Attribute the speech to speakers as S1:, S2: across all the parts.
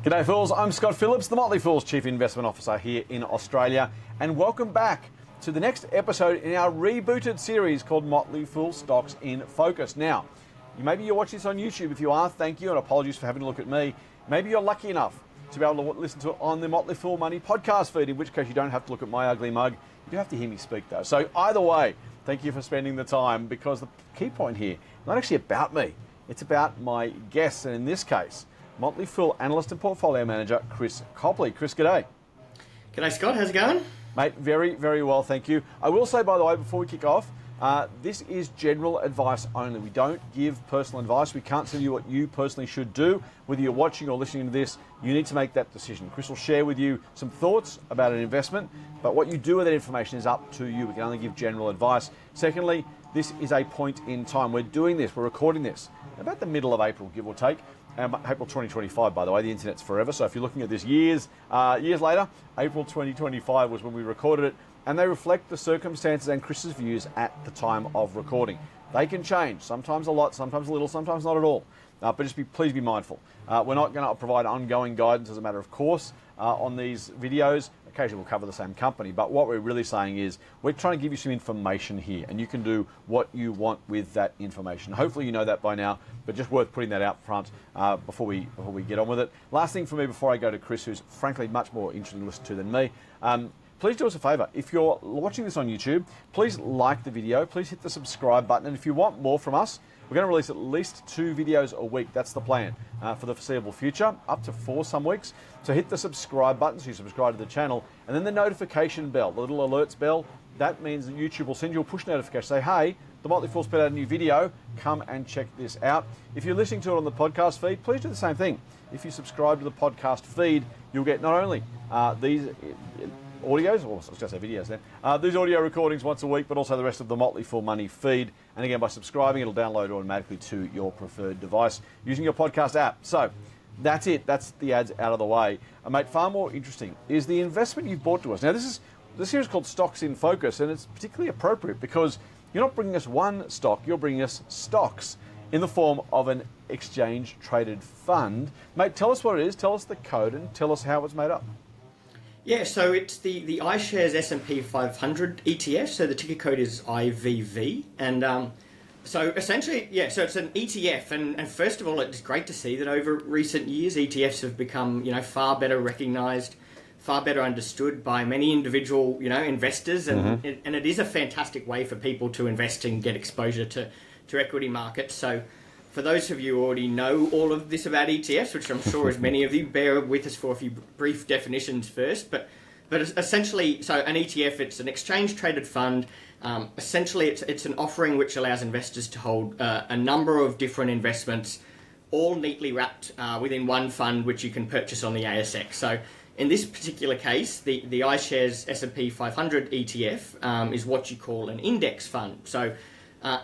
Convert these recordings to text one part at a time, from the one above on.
S1: G'day Fools, I'm Scott Phillips, the Motley Fool's Chief Investment Officer here in Australia, and welcome back to the next episode in our rebooted series called Motley Fool Stocks in Focus. Now, maybe you're watching this on YouTube. If you are, thank you, and apologies for having to look at me. Maybe you're lucky enough to be able to listen to it on the Motley Fool Money podcast feed, in which case you don't have to look at my ugly mug. You do have to hear me speak though. So either way, thank you for spending the time, because the key point here is not actually about me. It's about my guests, and in this case, Motley Fool analyst and portfolio manager Chris Copley. Chris, g'day.
S2: G'day Scott, how's it going?
S1: Mate, very, very well, thank you. I will say, by the way, before we kick off, this is general advice only. We don't give personal advice. We can't tell you what you personally should do. Whether you're watching or listening to this, you need to make that decision. Chris will share with you some thoughts about an investment, but what you do with that information is up to you. We can only give general advice. Secondly, this is a point in time. We're doing this, we're recording this about the middle of April, give or take. April 2025, by the way. The internet's forever, so if you're looking at this years later, April 2025 was when we recorded it, and they reflect the circumstances and Chris's views at the time of recording. They can change, sometimes a lot, sometimes a little, sometimes not at all. But just please be mindful. We're not going to provide ongoing guidance as a matter of course on these videos. Occasionally we'll cover the same company, but what we're really saying is we're trying to give you some information here, and you can do what you want with that information. Hopefully you know that by now, but just worth putting that out front before we get on with it. Last thing for me before I go to Chris, who's frankly much more interesting to listen to than me. Please do us a favour. If you're watching this on YouTube, please like the video, please hit the subscribe button, and if you want more from us, we're going to release at least 2 videos a week. That's the plan for the foreseeable future, up to 4 some weeks. So hit the subscribe button so you subscribe to the channel, and then the notification bell, the little alerts bell. That means that YouTube will send you a push notification, say, hey, the Motley Fool's put out a new video, come and check this out. If you're listening to it on the podcast feed, please do the same thing. If you subscribe to the podcast feed, you'll get not only these audios, or I was going to say videos then, these audio recordings once a week, but also the rest of the Motley Fool Money feed. And again, by subscribing, it'll download automatically to your preferred device using your podcast app. So that's it. That's the ads out of the way. Mate, far more interesting is the investment you've brought to us. Now, this series is called Stocks in Focus, and it's particularly appropriate because you're not bringing us one stock, you're bringing us stocks in the form of an exchange-traded fund. Mate, tell us what it is, tell us the code, and tell us how it's made up.
S2: Yeah, so it's the iShares S&P 500 ETF, so the ticker code is IVV, and so essentially, yeah, so it's an ETF, and first of all, it's great to see that over recent years, ETFs have become, far better recognised, far better understood by many individual, investors, and it is a fantastic way for people to invest and get exposure to equity markets. So for those of you who already know all of this about ETFs, which I'm sure is many of you, bear with us for a few brief definitions first. But essentially, so an ETF, it's an exchange-traded fund. Essentially, it's an offering which allows investors to hold a number of different investments, all neatly wrapped within one fund, which you can purchase on the ASX. So in this particular case, the iShares S&P 500 ETF is what you call an index fund. So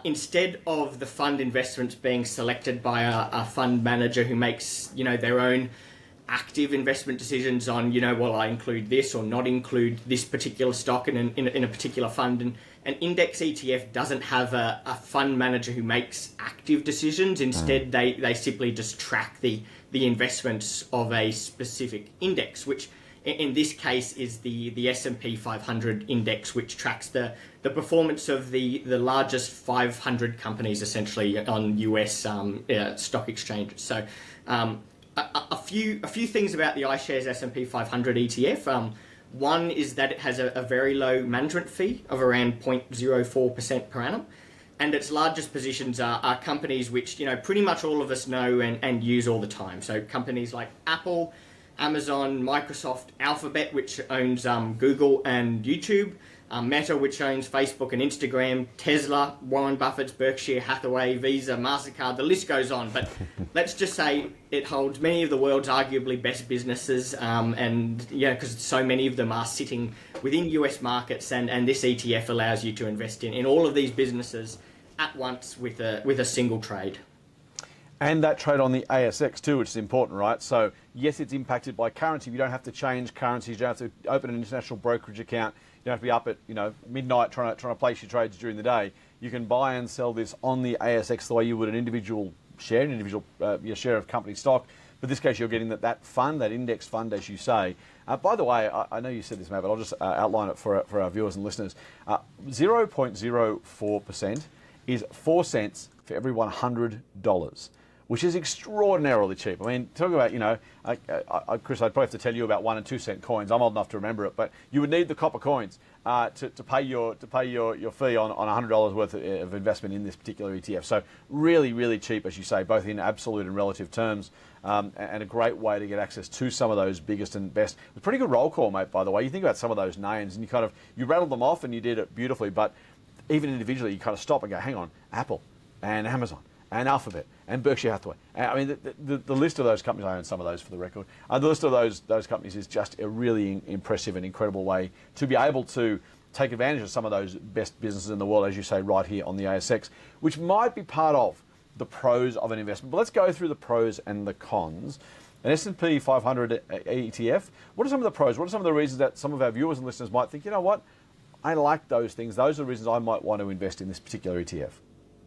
S2: instead of the fund investments being selected by a fund manager who makes, their own active investment decisions on, well, I include this or not include this particular stock in a particular fund. And an index ETF doesn't have a fund manager who makes active decisions. Instead, they simply just track the investments of a specific index, which in this case is the S&P 500 index, which tracks the performance of the largest 500 companies essentially on US stock exchanges. So a few things about the iShares S&P 500 ETF. One is that it has a very low management fee of around 0.04% per annum. And its largest positions are companies which, pretty much all of us know and use all the time. So companies like Apple, Amazon, Microsoft, Alphabet, which owns Google and YouTube, Meta, which owns Facebook and Instagram, Tesla, Warren Buffett's Berkshire Hathaway, Visa, MasterCard, the list goes on. But let's just say it holds many of the world's arguably best businesses, and because so many of them are sitting within US markets, and this ETF allows you to invest in all of these businesses at once with a single trade.
S1: And that trade on the ASX too, which is important, right? So yes, it's impacted by currency. You don't have to change currencies. You don't have to open an international brokerage account. You don't have to be up at midnight trying to place your trades during the day. You can buy and sell this on the ASX the way you would an individual share, your share of company stock. But in this case, you're getting that fund, that index fund, as you say. By the way, I know you said this, Matt, but I'll just outline it for our viewers and listeners. 0.04% is 4 cents for every $100, which is extraordinarily cheap. I mean, talk about, Chris, I'd probably have to tell you about 1 and 2 cent coins. I'm old enough to remember it, but you would need the copper coins to pay your fee on $100 worth of investment in this particular ETF. So really, really cheap, as you say, both in absolute and relative terms, and a great way to get access to some of those biggest and best. It's a pretty good roll call, mate, by the way. You think about some of those names and you rattled them off and you did it beautifully, but even individually, you kind of stop and go, hang on, Apple and Amazon and Alphabet and Berkshire Hathaway. I mean, the list of those companies, I own some of those for the record, the list of those companies is just a really impressive and incredible way to be able to take advantage of some of those best businesses in the world, as you say, right here on the ASX, which might be part of the pros of an investment. But let's go through the pros and the cons. An S&P 500 ETF, what are some of the pros? What are some of the reasons that some of our viewers and listeners might think, you know what, I like those things. Those are the reasons I might want to invest in this particular ETF.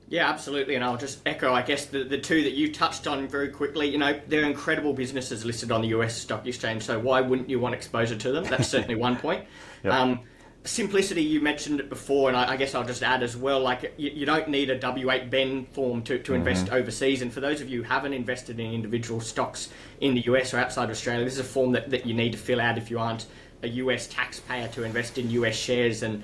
S2: Yeah, absolutely. And I'll just echo, I guess, the two that you touched on very quickly. They're incredible businesses listed on the US stock exchange. So why wouldn't you want exposure to them? That's certainly one point. Yep. Simplicity, you mentioned it before, and I guess I'll just add as well, like you don't need a W8 Ben form to invest overseas. And for those of you who haven't invested in individual stocks in the US or outside Australia, this is a form that you need to fill out if you aren't a US taxpayer to invest in US shares. And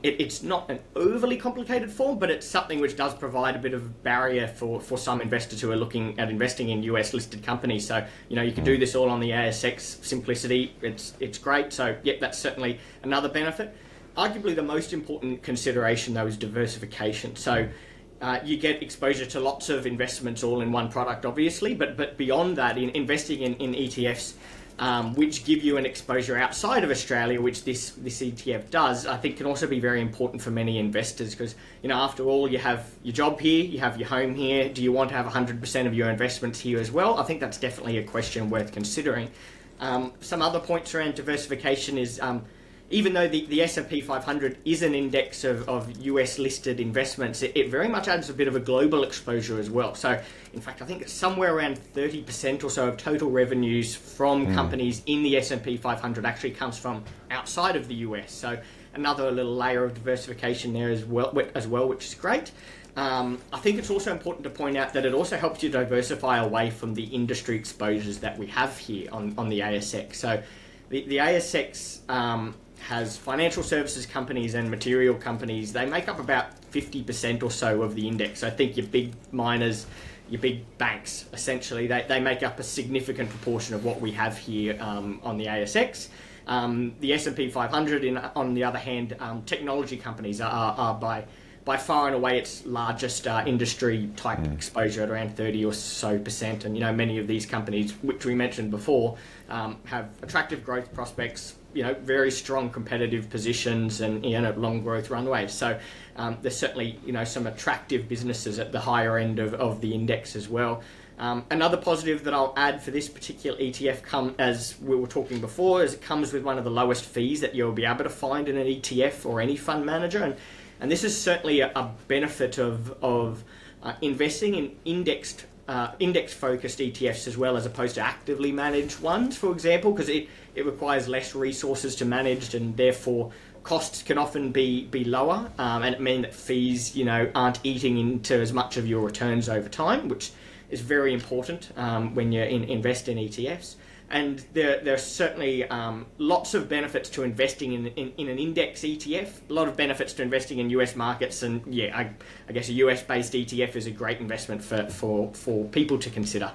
S2: it's not an overly complicated form, but it's something which does provide a bit of a barrier for some investors who are looking at investing in US listed companies. So, you can do this all on the ASX. Simplicity, it's great. So, that's certainly another benefit. Arguably the most important consideration, though, is diversification. So, you get exposure to lots of investments all in one product, obviously, but beyond that, in investing in ETFs, which give you an exposure outside of Australia, which this ETF does, I think can also be very important for many investors because, after all, you have your job here, you have your home here. Do you want to have 100% of your investments here as well? I think that's definitely a question worth considering. Some other points around diversification is even though the S&P 500 is an index of US listed investments, it very much adds a bit of a global exposure as well. So, in fact, I think it's somewhere around 30% or so of total revenues from companies in the S&P 500 actually comes from outside of the US. So, another little layer of diversification there as well, which is great. I think it's also important to point out that it also helps you diversify away from the industry exposures that we have here on the ASX. So, the ASX has financial services companies and material companies. They make up about 50% or so of the index. I think your big miners, your big banks, essentially, they make up a significant proportion of what we have here on the ASX. The S&P 500, on the other hand, technology companies are by far and away its largest industry type exposure at around 30 or so percent. And, many of these companies, which we mentioned before, have attractive growth prospects, very strong competitive positions and, long growth runways. So there's certainly, some attractive businesses at the higher end of the index as well. Another positive that I'll add for this particular ETF, as we were talking before, is it comes with one of the lowest fees that you'll be able to find in an ETF or any fund manager. And this is certainly a benefit of investing in index-focused ETFs as well, as opposed to actively managed ones, for example, because it requires less resources to manage, and therefore costs can often be lower, and it means that fees, aren't eating into as much of your returns over time, which is very important when you invest in ETFs. And there are certainly lots of benefits to investing in an index ETF, a lot of benefits to investing in US markets, and I guess a US-based ETF is a great investment for people to consider.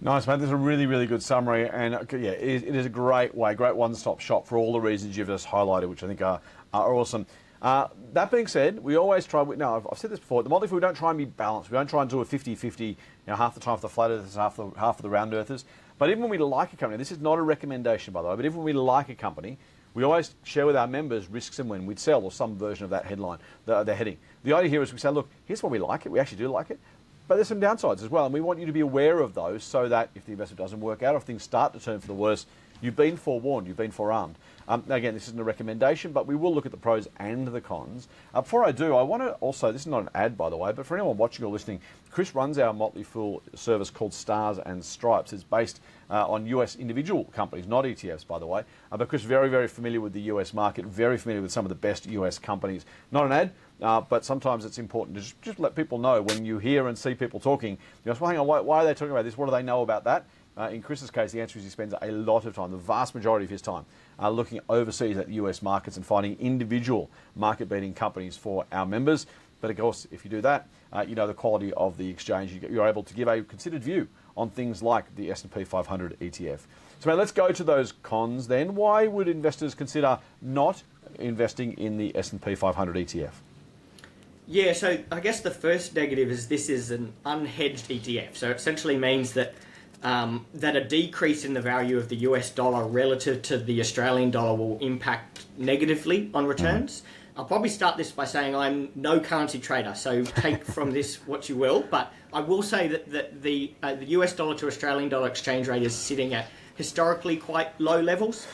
S1: Nice, mate. This is a really, really good summary, and it is a great one-stop shop for all the reasons you've just highlighted, which I think are awesome. That being said, we always try, I've said this before, at the Motley Fool, we don't try and be balanced. We don't try and do a 50-50, half the time for the flat earthers, half of the round earthers. But even when we like a company, this is not a recommendation, by the way, but even when we like a company, we always share with our members risks and when we'd sell, or some version of that headline, the heading. The idea here is we say, look, here's why we like it. We actually do like it. But there's some downsides as well, and we want you to be aware of those so that if the investment doesn't work out, or if things start to turn for the worse, you've been forewarned, you've been forearmed. Again, this isn't a recommendation, but we will look at the pros and the cons. Before I do, I want to also, this is not an ad, by the way, but for anyone watching or listening, Chris runs our Motley Fool service called Stars and Stripes. It's based on US individual companies, not ETFs, by the way. But Chris, very, very familiar with the US market, very familiar with some of the best US companies. Not an ad, but sometimes it's important to just let people know when you hear and see people talking, well, hang on, why are they talking about this? What do they know about that? In Chris's case, the answer is he spends a lot of time, the vast majority of his time, looking overseas at US markets and finding individual market-beating companies for our members. But of course, if you do that, you know the quality of the exchange. You're able to give a considered view on things like the S&P 500 ETF. So let's go to those cons then. Why would investors consider not investing in the S&P 500 ETF?
S2: Yeah, so I guess the first negative is this is an unhedged ETF. So it essentially means that that a decrease in the value of the US dollar relative to the Australian dollar will impact negatively on returns. I'll probably start this by saying I'm no currency trader, so take from this what you will. But I will say that the US dollar to Australian dollar exchange rate is sitting at historically quite low levels.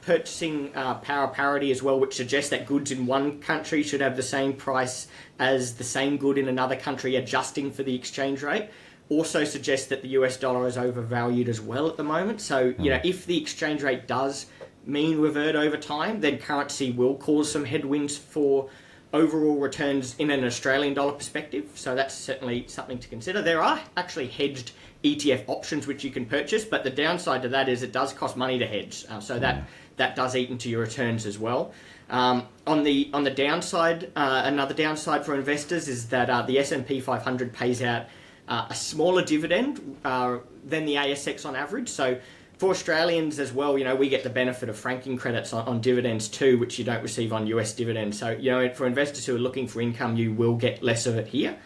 S2: Purchasing power parity as well, which suggests that goods in one country should have the same price as the same good in another country, adjusting for the exchange rate, also suggests that the US dollar is overvalued as well at the moment. So, you know, if the exchange rate does mean revert over time, then currency will cause some headwinds for overall returns in an Australian dollar perspective. So that's certainly something to consider. There are actually hedged ETF options which you can purchase, but the downside to that is it does cost money to hedge. So that does eat into your returns as well. On the downside, another downside for investors is that the S&P 500 pays out a smaller dividend than the ASX on average. So for Australians as well, you know, we get the benefit of franking credits on dividends too, which you don't receive on US dividends. So, you know, for investors who are looking for income, you will get less of it here.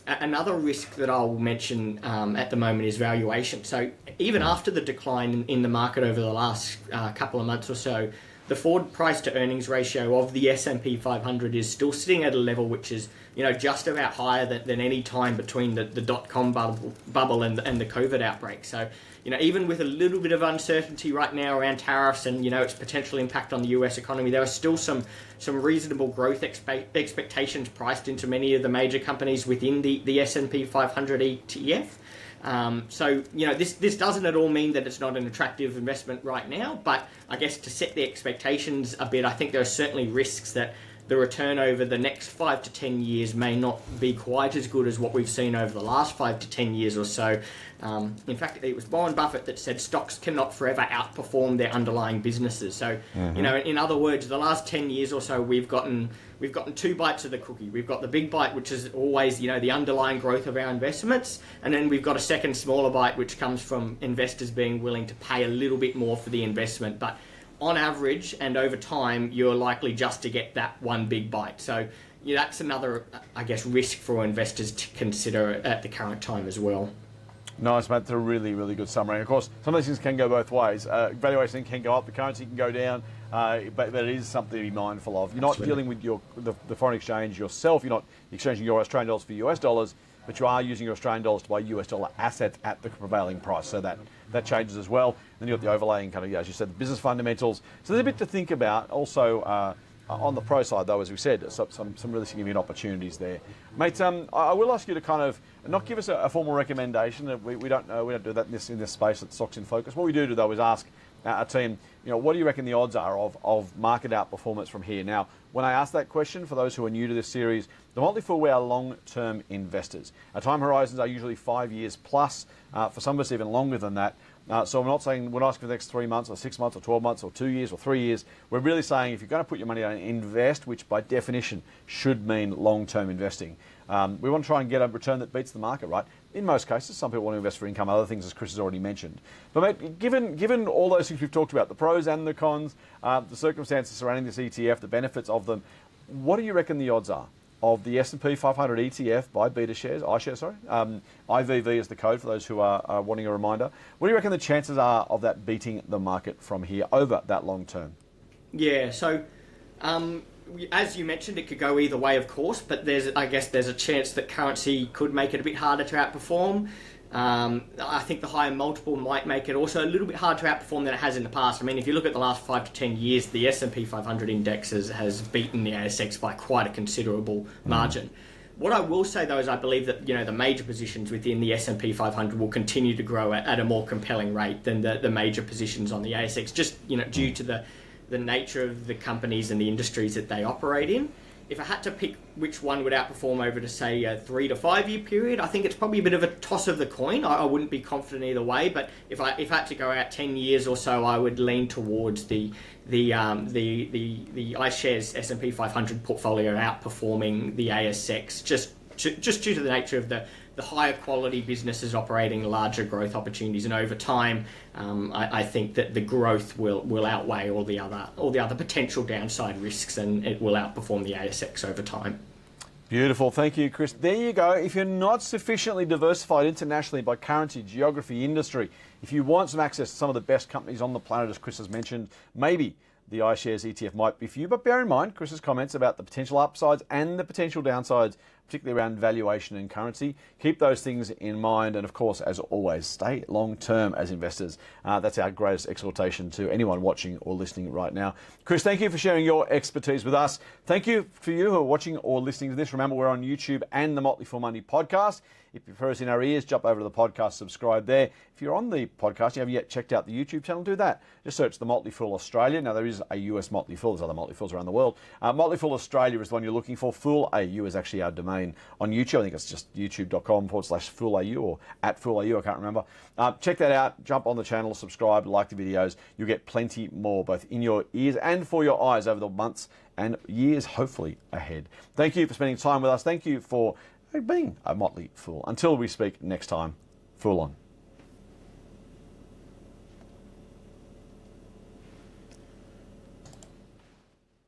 S2: Another risk that I'll mention at the moment is valuation. So even after the decline in the market over the last couple of months or so, the forward price to earnings ratio of the S&P 500 is still sitting at a level which is, you know, just about higher than any time between the dot-com bubble and the COVID outbreak. So, you know, even with a little bit of uncertainty right now around tariffs and, you know, its potential impact on the US economy, there are still some reasonable growth expectations priced into many of the major companies within the S&P 500 ETF. So, you know, this doesn't at all mean that it's not an attractive investment right now, but I guess to set the expectations a bit, I think there are certainly risks that the return over the next 5 to 10 years may not be quite as good as what we've seen over the last 5 to 10 years or so. In fact, it was Warren Buffett that said stocks cannot forever outperform their underlying businesses. So, you know, in other words, the last 10 years or so, we've gotten 2 bites of the cookie. We've got the big bite, which is always, you know, the underlying growth of our investments. And then we've got a second smaller bite, which comes from investors being willing to pay a little bit more for the investment. But on average and over time, you're likely just to get that one big bite. So yeah, that's another, I guess, risk for investors to consider at the current time as well.
S1: Nice, Matt. That's a really, really good summary. And of course, some of these things can go both ways. Valuation can go up, the currency can go down, but it is something to be mindful of. You're not dealing with the foreign exchange yourself. You're not exchanging your Australian dollars for US dollars, but you are using your Australian dollars to buy US dollar assets at the prevailing price. So that changes as well. Then you've got the overlaying kind of, as you said, the business fundamentals. So there's a bit to think about. Also, on the pro side, though, as we said, some really significant opportunities there. Mate, I will ask you to kind of not give us a formal recommendation. We don't do that in this space at Stocks in Focus. What we do though is ask our team, you know, what do you reckon the odds are of market outperformance from here? Now, when I ask that question, for those who are new to this series, the Motley Fool, we are long-term investors. Our time horizons are usually 5 years plus, for some of us even longer than that. So we're not saying we're not asking for the next 3 months or 6 months or 12 months or 2 years or 3 years. We're really saying if you're going to put your money down and invest, which by definition should mean long-term investing, we want to try and get a return that beats the market, right? In most cases, some people want to invest for income, other things, as Chris has already mentioned. But mate, given all those things we've talked about, the pros and the cons, the circumstances surrounding this ETF, the benefits of them, what do you reckon the odds are of the S&P 500 ETF by iShares, sorry. IVV is the code for those who are wanting a reminder. What do you reckon the chances are of that beating the market from here over that long term?
S2: Yeah, so as you mentioned, it could go either way, of course, but I guess there's a chance that currency could make it a bit harder to outperform. I think the higher multiple might make it also a little bit hard to outperform than it has in the past. I mean, if you look at the last 5 to 10 years, the S&P 500 index has beaten the ASX by quite a considerable margin. What I will say though is I believe that the major positions within the S&P 500 will continue to grow at a more compelling rate than the major positions on the ASX, just due to the nature of the companies and the industries that they operate in. If I had to pick which one would outperform over to say a 3 to 5 year period, I think it's probably a bit of a toss of the coin. I wouldn't be confident either way, but if I had to go out 10 years or so, I would lean towards the iShares S&P 500 portfolio outperforming the ASX, just due to the nature of the higher quality businesses operating larger growth opportunities, and over time, I think that the growth will outweigh all the other potential downside risks, and it will outperform the ASX over time.
S1: Beautiful. Thank you, Chris. There you go. If you're not sufficiently diversified internationally by currency, geography, industry, if you want some access to some of the best companies on the planet, as Chris has mentioned, maybe the iShares ETF might be for you. But bear in mind Chris's comments about the potential upsides and the potential downsides, particularly around valuation and currency. Keep those things in mind. And of course, as always, stay long term as investors. That's our greatest exhortation to anyone watching or listening right now. Chris, thank you for sharing your expertise with us. Thank you for you who are watching or listening to this. Remember, we're on YouTube and the Motley Fool Money podcast. If you prefer us in our ears, jump over to the podcast, subscribe there. If you're on the podcast, you haven't yet checked out the YouTube channel, do that. Just search the Motley Fool Australia. Now, there is a US Motley Fool. There's other Motley Fools around the world. Motley Fool Australia is the one you're looking for. Fool AU is actually our domain on YouTube. I think it's just youtube.com/FoolAU or @FoolAU. I can't remember. Check that out. Jump on the channel, subscribe, like the videos. You'll get plenty more, both in your ears and for your eyes over the months and years, hopefully, ahead. Thank you for spending time with us. Thank you for being a Motley Fool. Until we speak next time, Fool on.